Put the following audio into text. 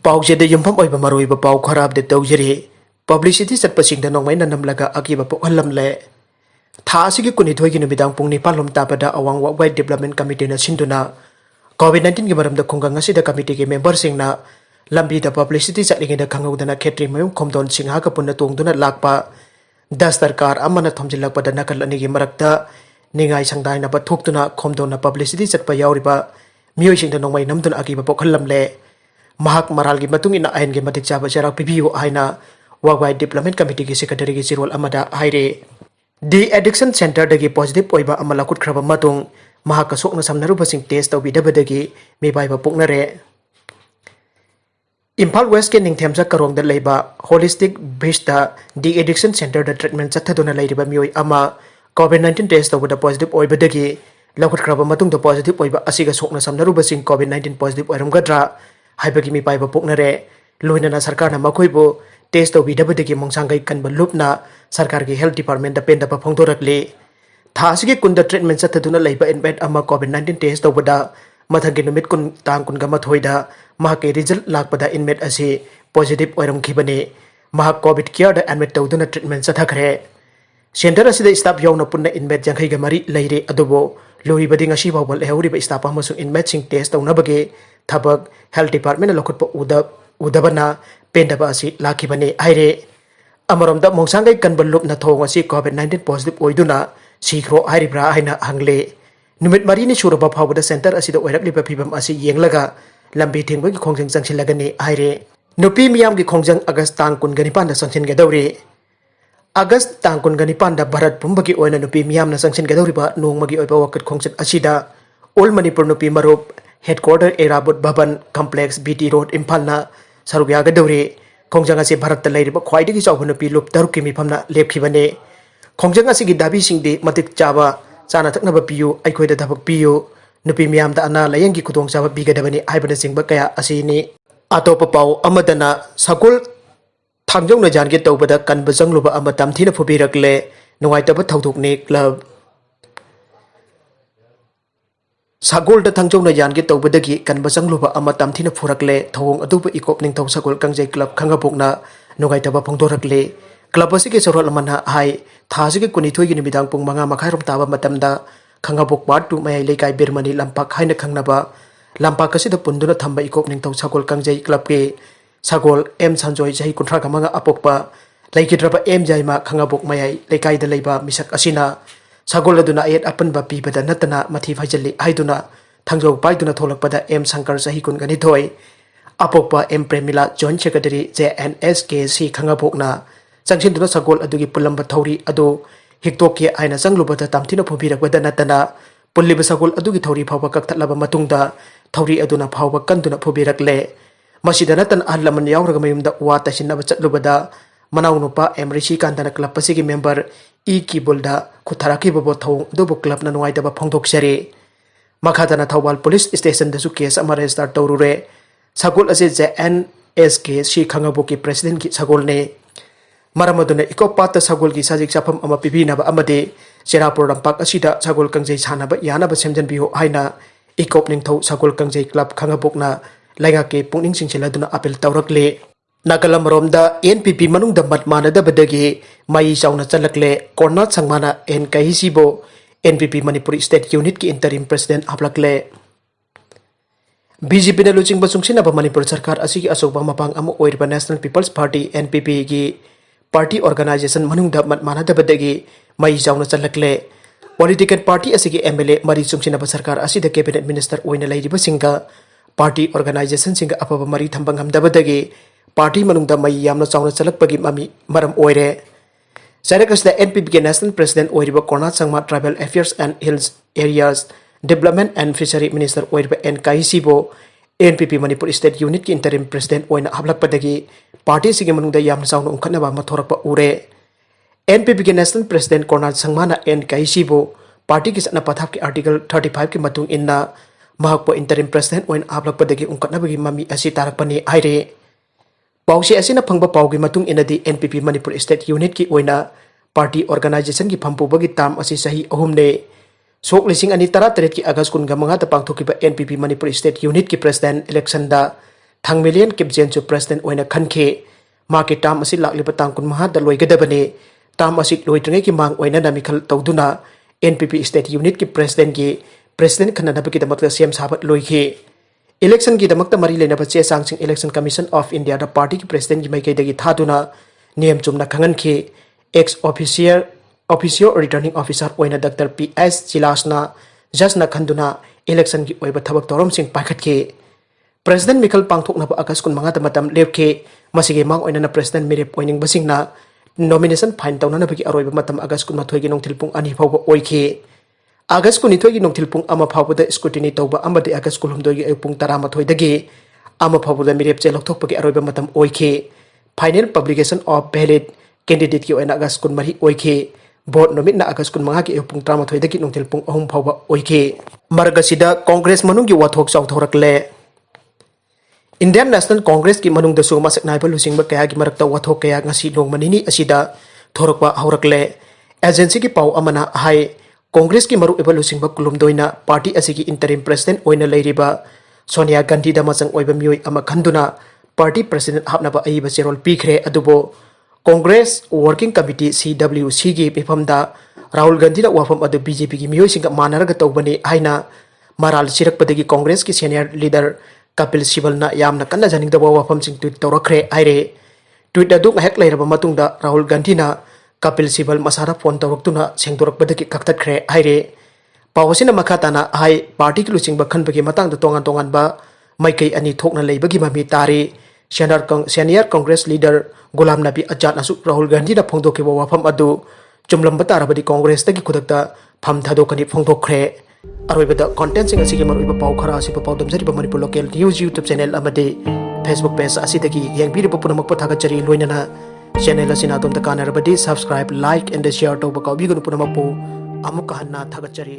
पाउजेद युमफम ओइबा मरोइबा पाउ खराब दे तौजरी publicity चटपसिंग the नोंमै ननमलगा अकीबा पोखलमले था असिगी कुनिथोइगी नुमिदांग पुंग निपालम ताबदा अवांग वाई डेवलपमेंट कमिटी न सिंदुना कोविड-19 की मरमदा खुंगंग असिदा कमिटी के मेंबर सिंगना लंबी द पब्लिसिटी चटलिंगेदा खंगौदना खेत्री मयुम खोमदोन सिंहा का पुन्ना तोंगदुना लाकपा दस्तरकार अमना थोमजिल्लकपदा नकल अनिगी मरक्ता निगाई संगदाइना बथोक्तुना खोमदोना पब्लिसिटी चटपा यावरिबा मियोइसिंग द नोंमै नमदुना अकीबा पोखलमले महाक मराल की मतुंग इन आयन के मतिक चाबा चराक पिबियो आइना वर्ल्ड डेवलपमेंट कमिटी की सेक्रेटरी की चिरोल अमदा हाइरे दी एडिक्शन सेंटर दगी पॉजिटिव ओइबा अमला कुटख्रबा मतुंग महाक सोकना समनरुबसिंग टेस्ट तौबिदबदगी मिबाइबा पोकनरे इम्फाल वेस्ट के निंगथेमसा करोंग लेबा holistic vista the addiction centre द ट्रीटमेंट चथदुना लेरिबा मियोय अमा कोविड-19 टेस्ट तौबदा पॉजिटिव ओइबदगी लौखटख्रबा मतुंग द पॉजिटिव ओइबा असिगा सोकना समनरुबसिंग कोविड-19 पॉजिटिव ओइरमगद्रा हाइबगी मी पाइबा पोकनरे लोइनना सरकार ना मखोइबो टेस्ट तौबिदबदगी मोंसांगै कनबा लुपना सरकार की हेल्थ डिपार्टमेंट द पेंदा फोंदोरकले थासिगे कुंद ट्रीटमेंट चथदुना लेबा इनमेट अमा कोविड-19 टेस्ट तौबदा मथंगे नुमित कुन तांग कुन गमथोइदा महाके रिजल्ट लाकपदा इनमेट असे पॉजिटिव ओइरमखिबने महा कोविड केयर द एडमिट तौदुना ट्रीटमेंट चथखरे सेंटर असिदा स्टाफ यौना पुन्ना इनमेट जंखै गमरी लेरे अदुबो लोइबदि ngasi बावबा लेहौरिबा स्टाफ अमसुंग इनमेट सिंग टेस्ट तौनबगे थबक हेल्थ डिपार्टमेंट लखुटप उदबना पेंडबा असि लाखिबने हाइरे अमरोमदा मोंसांगै कनबल लुप न थोंग असि कोविड-19 पॉजिटिव ओइदुना सिखरो हाइरिब्रा हाइना हंगले नुमित मरीनि सुरबा फावबदा सेंटर असिदा ओइरकलिबा फिबम असि येंगलगा लंबी थेंगबगी खोंजंग चंगसिलगने हाइरे नुपी मियामगी खोंजंग अगस्त तांग कुनगनिपान दा संगसिनगदौरे अगस्त तांग कुनगनिपान दा भारत पुंबगी ओइना नुपी मियामना संगसिनगदौरिबा नोंगमगी ओइबा वकत खोंचत असिदा ऑल मणिपुर नुपी मरोप हेडक्वार्टर एराबुट भवन कॉम्प्लेक्स बीटी रोड इम्फालना सरुक यागदौरे खोंजंग असे भारत लेरिबा ख्वाइदगी चावबा नुपी लुप तरुक मिफमना लेपखिबने खोंजंग असिगी दाबी सिंगदे मतिक चाबा चाना थकनबा पियु अइखोइदा थबक पियु नुपी मियामदा अना लायंगी खुदोंग चाबा बिगदबने हाइबना सिंगबा कया असिनी अतोप पाउ अमदना सकुल थांजौना जानगे तौबदा कनबा जंगलुबा अमा तमथिना फुबिरकले नुवाइतबा थौदोकने क्लब सागोल थांजौना यानगे तौबदगी कनबा जंगलुबा अमा तमथिना फुरकले थौंग अदुबा इकोप निंथौ सगोल कंजै क्लब खंगाबोकना नुगाइतबा फोंदोरकले क्लब असिगे सरोल अमना हाई थासिगे कुनिथोइगी निमिदांग पुंग मंगा मखाइरोम ताबा मतमदा खंगाबोक पार्ट 2 मयाइ लेकाइ बिरमनी लंपाक हाइना खंगनबा लंपाक असिदा पुंदुना थंबा इकोप निंथौ सगोल कंजै क्लब के सगोल एम संजोय जही कुंथ्रा गमंगा अपोकपा लेकिद्रबा एम जाइमा खंगाबोक मयाइ लेकाइदा लेबा मिसक असिना सगोल अदुना एट अपनबा पीबदा नतना मथि फाइजल्ली हाइदुना थंजौ पाइदुना थोलकपदा एम शंकर जही कुनगनिथोय अपोकपा M Premila joint secretary JNSKC खंगाबोकना चंगसिनदुना सगोल अदुगी पुलंबा थौरी अदु हिक्तोके आइना चंगलुबदा तमथिना फुबिरकबदा नतना पुल्लिबा सगोल अदुगी थौरी फावबा कक्थलबा मतुंगदा थौरी अदुना फावबा कंदुना फुबिरकले मसिदा नतन अहलमन यावरगा मयुमदा वा तसिनबा चतलुबदा मनाउनुपा एम ऋषि कांतना क्लब पसिगी मेंबर ई की बुलदा खुथाराकी बबो थौ दुबु क्लब न नुवाइदबा फोंदोकसरे मखादना थौबाल पुलिस स्टेशन दसु केस अमा रजिस्टर तौरुरे सगोल असे JNSKC खंगाबोकी प्रेसिडेंट की सगोल ने मरमदुना इकोपात सगोल की साजिक चाफम अमा पिबिनाबा अमदे चेरापुर लंपाक असिदा सगोल कंजै सानाबा यानाबा सेमजनबियो हाइना इकोप निंथौ सगोल कंजै क्लब खंगाबोकना लाइगा के पुनिंग सिंगसिलदुना अपील तौरकले नाकलमरोमदा NPP मनुंगदा मतमानदबदगी मई चाउना चलकले कोर्नाथ संगमाना NKCबो NPP मणिपुरी स्टेट यूनिट की इंटरिम प्रेसिडेंट हापलकले BJP ना लुचिंग बसुंगसिनाबा मणिपुर सरकार असिगी अचौबा मपांग अमा ओइरबा नेशनल पीपल्स पार्टी NPP की पार्टी ऑर्गेनाइजेशन मनुंगदा मतमानदबदगी मई चाउना चलकले पॉलिटिकल पार्टी असिगी MLA मरी चुंगसिनाबा सरकार असिदा कैबिनेट मिनिस्टर ओइना लेरिबा सिंगा पार्टी ऑर्गेनाइजेशन सिंगा अफबा मरी थंबंगमदबदगी पार्टी मनुंगदा मई यामना चाउना चलकपगी ममी मरम ओइरे सैरकसदा NPP के नेशनल प्रेसिडेंट ओइरिबा Conrad Sangma tribal affairs and hills areas development and fishery minister ओइरिबा NKCबो NPP मणिपुर स्टेट यूनिट की इंटरिम प्रेसिडेंट ओइना हाबलकपदगी पार्टी सिगे मनुंगदा यामना चाउना उखनबा मथोरकपा उरे NPP के नेशनल प्रेसिडेंट कोर्नाथ संगमाना NKCबो पार्टी की सना पथाप के आर्टिकल 35 की मतुंग इन्ना महकपो इंटरिम प्रेसिडेंट ओइन हाबलकपदगी उखनबगी ममी असि तारकपने हाइरे पाउसे असिना फंगबा पाउगी मतुंग इनदी NPP मणिपुर स्टेट यूनिट की ओइना पार्टी ऑर्गेनाइजेशन की फंपुबगी ताम असि सही अहुमने सोक लिसिंग अनि 13 की अगस्त 15 पांगथोकिबा NPP मणिपुर स्टेट यूनिट की प्रेसिडेंट इलेक्शन दा Thangmilian Kipjenchu president oina khanke maki tam asi lakliba tang kun maha da loigadabani tam asi loitringai ki mang oina na mikhal tawduna NPP state unit ki president khanana ki damakta CM sabat loikhi election ki damakta mari lena bache sangsing election commission of India da party ki president ki maikai dagi thaduna niyam chumna khangan ki ex officio returning officer oina Dr. PS Chilasna jasna khanduna election ki oiba thabak torom sing pakhat ki President Mikhal Pangthokna August kun manga matam lepke masige mang oina na president mirep oining basingna nomination fine tawna na bagi aroiba matam August kun mathoi gi nongthilpung ani phawba oikhi August kun ithoi gi nongthilpung ama phawba scrutiny tawba amade August kun humdoi gi pung 13 dagi ama phawba mirep che lokthok bagi aroiba matam oikhi final publication of ballot candidate ki oina August kun mari oikhi vote nomit na August kun manga gi pung 13 dagi nongthilpung ahum phawba oikhi margasida congress manung gi wathok chawthorakle Indian National Congress ki manung dasu masak naibal lusing kaya ki marakta wathok kaya ngasi long manini asida thorokwa haurakle agency ki pau amana hai Congress ki maru ebal lusing kulum doina party asigi interim president oina leiriba Sonia Gandhi da masang oiba mioi ama khanduna party president hapna ba aiba serol pikre adubo Congress Working Committee CWC gi pifamda Rahul Gandhi da wafam adu BJP ki mioi singa manaraga tawbani haina maral sirak padagi Congress ki senior leader Kapil Sibal na yamna kanna janing da wafam sing tweet tawrakre aire tweet aduk hek lairaba matungda Rahul Gandhi na Kapil Sibal masara phone tawraktuna sengdorak badaki kaktatkre aire pawasina makhatana hai party ki lusing bakhan bagi matang da tongan ba maikai ani thokna leibagi mami tari senior Congress leader Gulam Nabi Azad asu Rahul Gandhi na phongdoke wafam adu chumlam batarabadi Congress tagi khudakta pham thadokani phongdokre Aroibada content sing asigi maruiba pau khara asi pau damjari ba Manipur local news YouTube channel amade Facebook page asidagi yengbiri punamak pathaga chari loinana channel asina tom ta kanarabadi subscribe like and share to ba ka bigunu punamak po amuka hanna thagachari